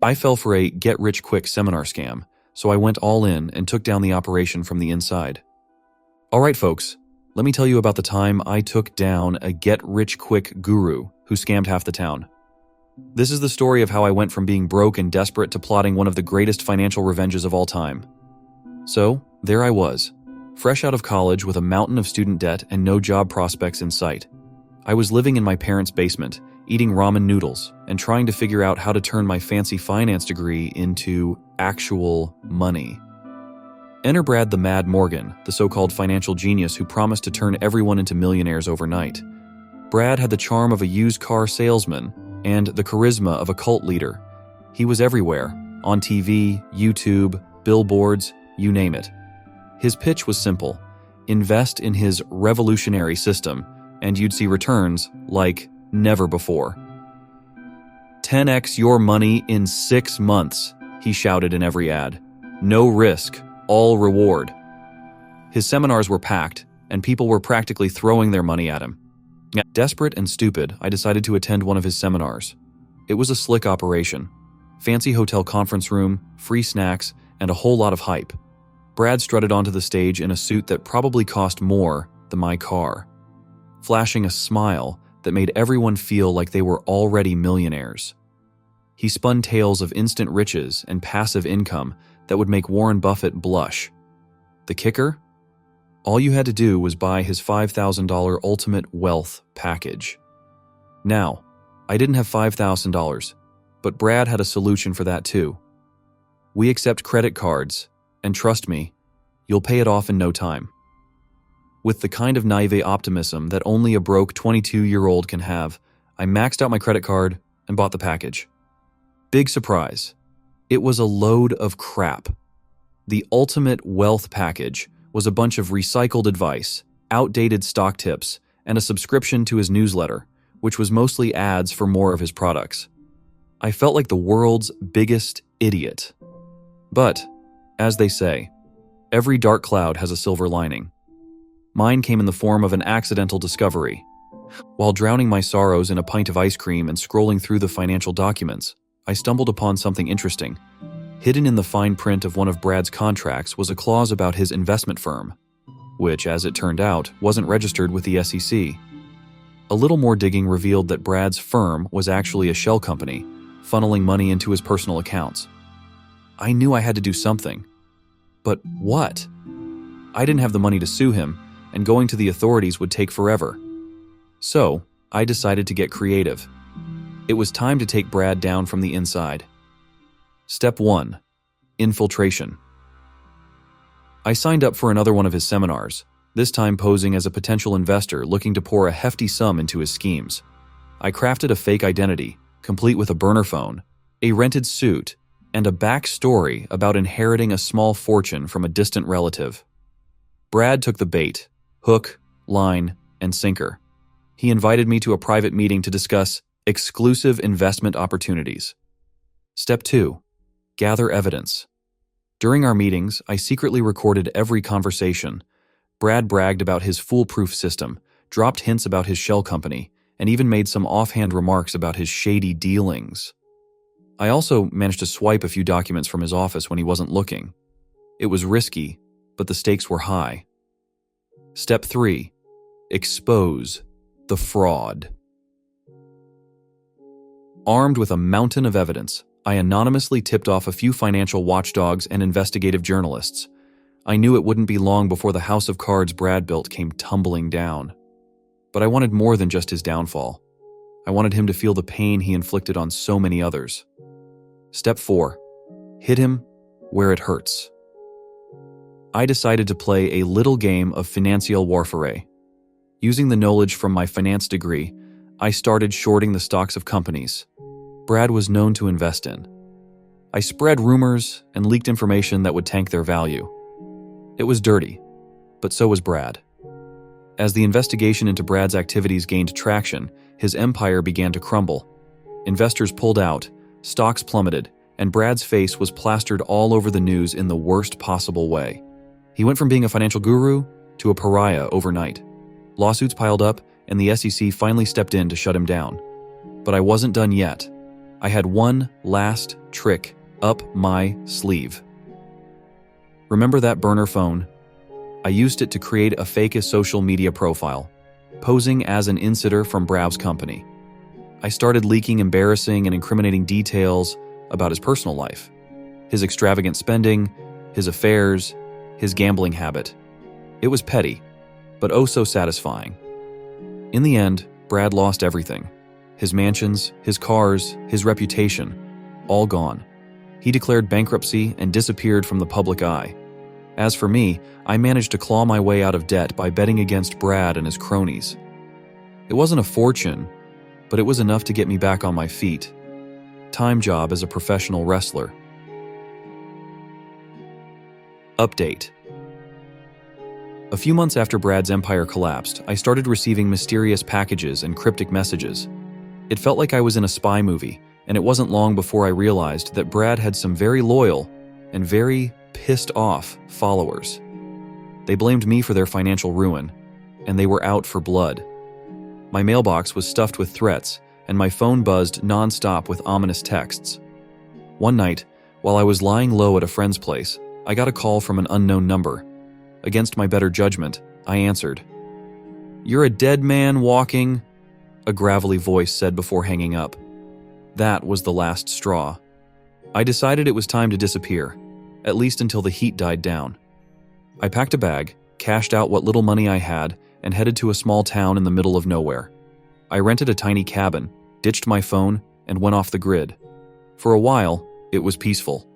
I fell for a get-rich-quick seminar scam, so I went all in and took down the operation from the inside. All right, folks, let me tell you about the time I took down a get-rich-quick guru who scammed half the town. This is the story of how I went from being broke and desperate to plotting one of the greatest financial revenges of all time. So, there I was, fresh out of college with a mountain of student debt and no job prospects in sight. I was living in my parents' basement, eating ramen noodles, and trying to figure out how to turn my fancy finance degree into actual money. Enter Brad the Mad Morgan, the so-called financial genius who promised to turn everyone into millionaires overnight. Brad had the charm of a used car salesman and the charisma of a cult leader. He was everywhere, on TV, YouTube, billboards, you name it. His pitch was simple: invest in his revolutionary system, and you'd see returns like never before. 10x your money in 6 months, he shouted in every ad. No risk, all reward. His seminars were packed, and people were practically throwing their money at him. Desperate and stupid, I decided to attend one of his seminars. It was a slick operation. Fancy hotel conference room, free snacks, and a whole lot of hype. Brad strutted onto the stage in a suit that probably cost more than my car, flashing a smile that made everyone feel like they were already millionaires. He spun tales of instant riches and passive income that would make Warren Buffett blush. The kicker? All you had to do was buy his $5,000 Ultimate Wealth package. Now, I didn't have $5,000, but Brad had a solution for that too. We accept credit cards, and trust me, you'll pay it off in no time. With the kind of naive optimism that only a broke 22-year-old can have, I maxed out my credit card and bought the package. Big surprise. It was a load of crap. The Ultimate Wealth package was a bunch of recycled advice, outdated stock tips, and a subscription to his newsletter, which was mostly ads for more of his products. I felt like the world's biggest idiot. But, as they say, every dark cloud has a silver lining. Mine came in the form of an accidental discovery. While drowning my sorrows in a pint of ice cream and scrolling through the financial documents, I stumbled upon something interesting. Hidden in the fine print of one of Brad's contracts was a clause about his investment firm, which, as it turned out, wasn't registered with the SEC. A little more digging revealed that Brad's firm was actually a shell company, funneling money into his personal accounts. I knew I had to do something. But what? I didn't have the money to sue him, and going to the authorities would take forever. So, I decided to get creative. It was time to take Brad down from the inside. Step 1. Infiltration. I signed up for another one of his seminars, this time posing as a potential investor looking to pour a hefty sum into his schemes. I crafted a fake identity, complete with a burner phone, a rented suit, and a backstory about inheriting a small fortune from a distant relative. Brad took the bait, hook, line, and sinker. He invited me to a private meeting to discuss exclusive investment opportunities. Step 2. Gather evidence. During our meetings, I secretly recorded every conversation. Brad bragged about his foolproof system, dropped hints about his shell company, and even made some offhand remarks about his shady dealings. I also managed to swipe a few documents from his office when he wasn't looking. It was risky, but the stakes were high. Step 3. Expose the fraud. Armed with a mountain of evidence, I anonymously tipped off a few financial watchdogs and investigative journalists. I knew it wouldn't be long before the house of cards Brad built came tumbling down. But I wanted more than just his downfall. I wanted him to feel the pain he inflicted on so many others. Step 4. Hit him where it hurts. I decided to play a little game of financial warfare. Using the knowledge from my finance degree, I started shorting the stocks of companies Brad was known to invest in. I spread rumors and leaked information that would tank their value. It was dirty, but so was Brad. As the investigation into Brad's activities gained traction, his empire began to crumble. Investors pulled out, stocks plummeted, and Brad's face was plastered all over the news in the worst possible way. He went from being a financial guru to a pariah overnight. Lawsuits piled up, and the SEC finally stepped in to shut him down. But I wasn't done yet. I had one last trick up my sleeve. Remember that burner phone? I used it to create a fake social media profile, posing as an insider from Brav's company. I started leaking embarrassing and incriminating details about his personal life, his extravagant spending, his affairs, his gambling habit. It was petty, but oh so satisfying. In the end, Brad lost everything. His mansions, his cars, his reputation, all gone. He declared bankruptcy and disappeared from the public eye. As for me, I managed to claw my way out of debt by betting against Brad and his cronies. It wasn't a fortune, but it was enough to get me back on my feet. Time job as a professional wrestler. Update. A few months after Brad's empire collapsed, I started receiving mysterious packages and cryptic messages. It felt like I was in a spy movie, and it wasn't long before I realized that Brad had some very loyal and very pissed off followers. They blamed me for their financial ruin, and they were out for blood. My mailbox was stuffed with threats, and my phone buzzed nonstop with ominous texts. One night, while I was lying low at a friend's place, I got a call from an unknown number. Against my better judgment, I answered. "You're a dead man walking," a gravelly voice said before hanging up. That was the last straw. I decided it was time to disappear, at least until the heat died down. I packed a bag, cashed out what little money I had, and headed to a small town in the middle of nowhere. I rented a tiny cabin, ditched my phone, and went off the grid. For a while, it was peaceful.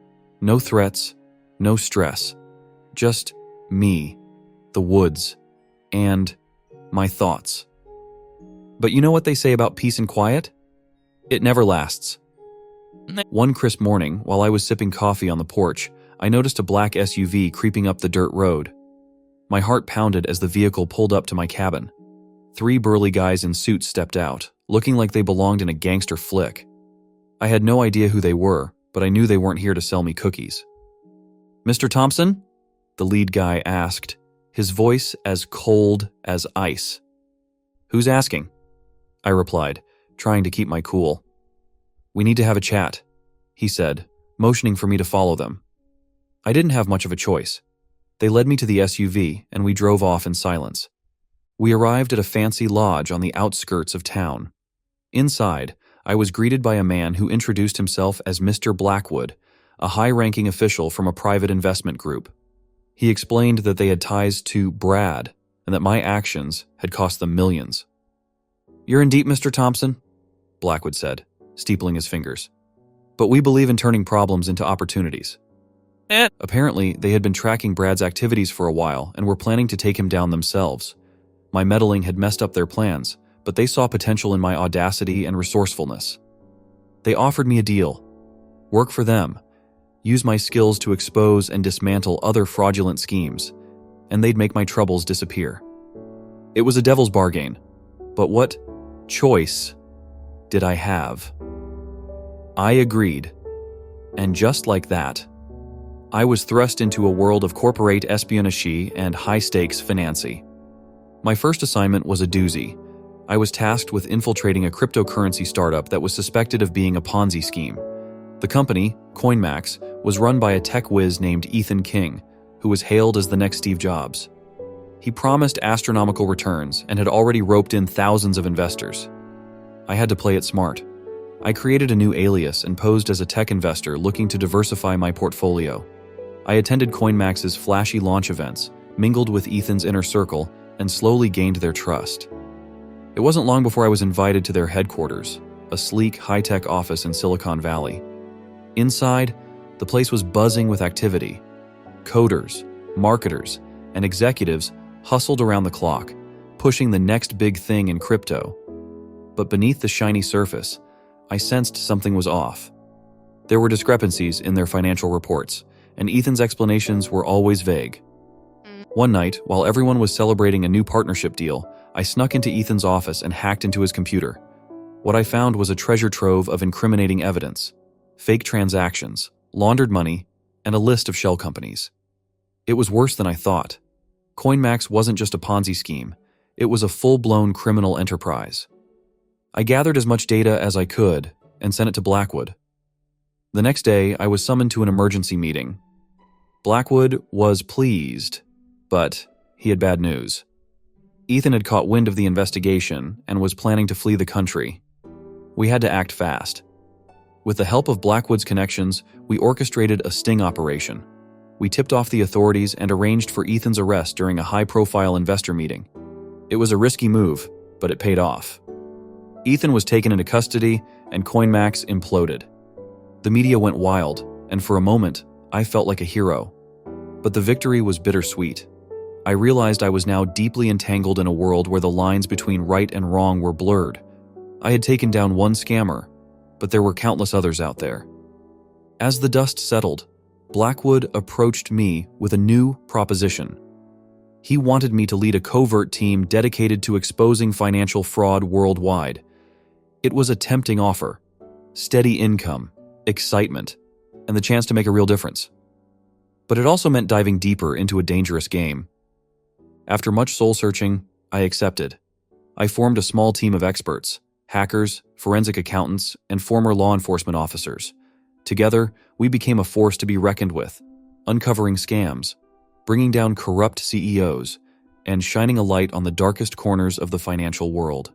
No threats, no stress. Just me, the woods, and my thoughts. But you know what they say about peace and quiet? It never lasts. One crisp morning, while I was sipping coffee on the porch, I noticed a black SUV creeping up the dirt road. My heart pounded as the vehicle pulled up to my cabin. 3 burly guys in suits stepped out, looking like they belonged in a gangster flick. I had no idea who they were, but I knew they weren't here to sell me cookies. "Mr. Thompson?" the lead guy asked, his voice as cold as ice. "Who's asking?" I replied, trying to keep my cool. "We need to have a chat," he said, motioning for me to follow them. I didn't have much of a choice. They led me to the SUV, and we drove off in silence. We arrived at a fancy lodge on the outskirts of town. Inside, I was greeted by a man who introduced himself as Mr. Blackwood, a high-ranking official from a private investment group. He explained that they had ties to Brad, and that my actions had cost them millions. "You're in deep, Mr. Thompson," Blackwood said, steepling his fingers. "But we believe in turning problems into opportunities." Apparently, they had been tracking Brad's activities for a while and were planning to take him down themselves. My meddling had messed up their plans, but they saw potential in my audacity and resourcefulness. They offered me a deal. Work for them, use my skills to expose and dismantle other fraudulent schemes, and they'd make my troubles disappear. It was a devil's bargain, but what choice did I have? I agreed, and just like that, I was thrust into a world of corporate espionage and high-stakes financy. My first assignment was a doozy. I was tasked with infiltrating a cryptocurrency startup that was suspected of being a Ponzi scheme. The company, CoinMax, was run by a tech whiz named Ethan King, who was hailed as the next Steve Jobs. He promised astronomical returns and had already roped in thousands of investors. I had to play it smart. I created a new alias and posed as a tech investor looking to diversify my portfolio. I attended CoinMax's flashy launch events, mingled with Ethan's inner circle, and slowly gained their trust. It wasn't long before I was invited to their headquarters, a sleek, high-tech office in Silicon Valley. Inside, the place was buzzing with activity. Coders, marketers, and executives hustled around the clock, pushing the next big thing in crypto. But beneath the shiny surface, I sensed something was off. There were discrepancies in their financial reports, and Ethan's explanations were always vague. One night, while everyone was celebrating a new partnership deal, I snuck into Ethan's office and hacked into his computer. What I found was a treasure trove of incriminating evidence, fake transactions, laundered money, and a list of shell companies. It was worse than I thought. CoinMax wasn't just a Ponzi scheme, it was a full-blown criminal enterprise. I gathered as much data as I could, and sent it to Blackwood. The next day, I was summoned to an emergency meeting. Blackwood was pleased, but he had bad news. Ethan had caught wind of the investigation and was planning to flee the country. We had to act fast. With the help of Blackwood's connections, we orchestrated a sting operation. We tipped off the authorities and arranged for Ethan's arrest during a high-profile investor meeting. It was a risky move, but it paid off. Ethan was taken into custody, and CoinMax imploded. The media went wild, and for a moment, I felt like a hero. But the victory was bittersweet. I realized I was now deeply entangled in a world where the lines between right and wrong were blurred. I had taken down one scammer, but there were countless others out there. As the dust settled, Blackwood approached me with a new proposition. He wanted me to lead a covert team dedicated to exposing financial fraud worldwide. It was a tempting offer: steady income, excitement, and the chance to make a real difference. But it also meant diving deeper into a dangerous game. After much soul-searching, I accepted. I formed a small team of experts: hackers, forensic accountants, and former law enforcement officers. Together, we became a force to be reckoned with, uncovering scams, bringing down corrupt CEOs, and shining a light on the darkest corners of the financial world.